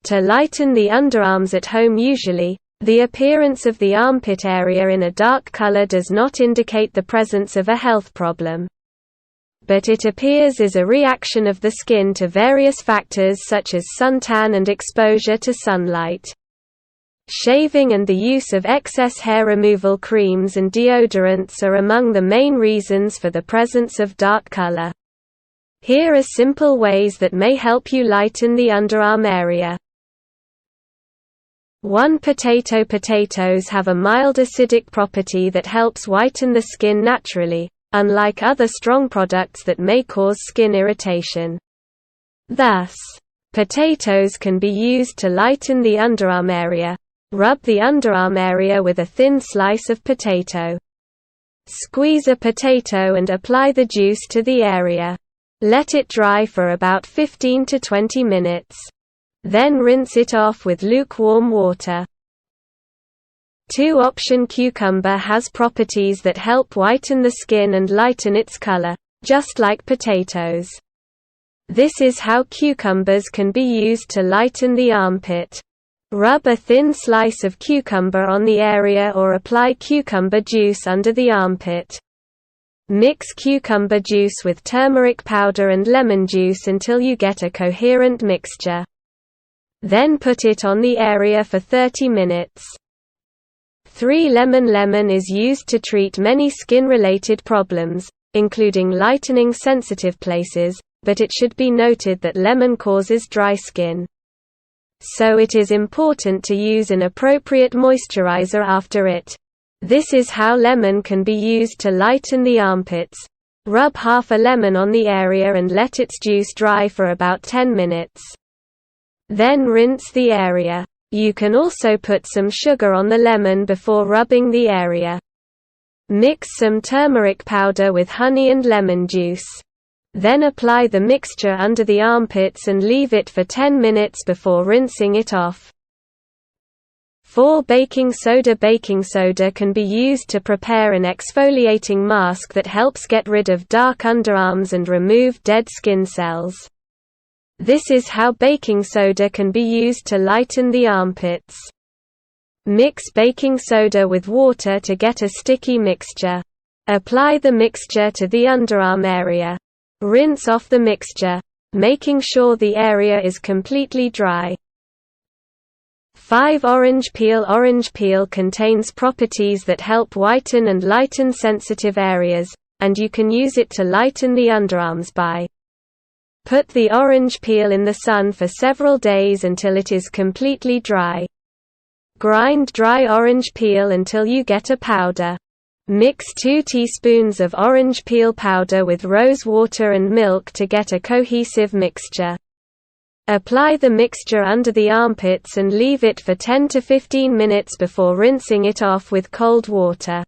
To lighten the underarms at home, usually, the appearance of the armpit area in a dark color does not indicate the presence of a health problem. But it appears as a reaction of the skin to various factors such as suntan and exposure to sunlight. Shaving and the use of excess hair removal creams and deodorants are among the main reasons for the presence of dark color. Here are simple ways that may help you lighten the underarm area. 1. Potatoes have a mild acidic property that helps whiten the skin naturally, unlike other strong products that may cause skin irritation. Thus, potatoes can be used to lighten the underarm area. Rub the underarm area with a thin slice of potato. Squeeze a potato and apply the juice to the area. Let it dry for about 15 to 20 minutes. Then rinse it off with lukewarm water. 2. Cucumber has properties that help whiten the skin and lighten its color, just like potatoes. This is how cucumbers can be used to lighten the armpit. Rub a thin slice of cucumber on the area or apply cucumber juice under the armpit. Mix cucumber juice with turmeric powder and lemon juice until you get a coherent mixture. Then put it on the area for 30 minutes. 3. Lemon is used to treat many skin-related problems, including lightening sensitive places, but it should be noted that lemon causes dry skin. So it is important to use an appropriate moisturizer after it. This is how lemon can be used to lighten the armpits. Rub half a lemon on the area and let its juice dry for about 10 minutes. Then rinse the area. You can also put some sugar on the lemon before rubbing the area. Mix some turmeric powder with honey and lemon juice. Then apply the mixture under the armpits and leave it for 10 minutes before rinsing it off. 4. Baking soda can be used to prepare an exfoliating mask that helps get rid of dark underarms and remove dead skin cells. This is how baking soda can be used to lighten the armpits. Mix baking soda with water to get a sticky mixture. Apply the mixture to the underarm area. Rinse off the mixture, making sure the area is completely dry. 5. Orange peel contains properties that help whiten and lighten sensitive areas, and you can use it to lighten the underarms by: put the orange peel in the sun for several days until it is completely dry. Grind dry orange peel until you get a powder. Mix 2 teaspoons of orange peel powder with rose water and milk to get a cohesive mixture. Apply the mixture under the armpits and leave it for 10 to 15 minutes before rinsing it off with cold water.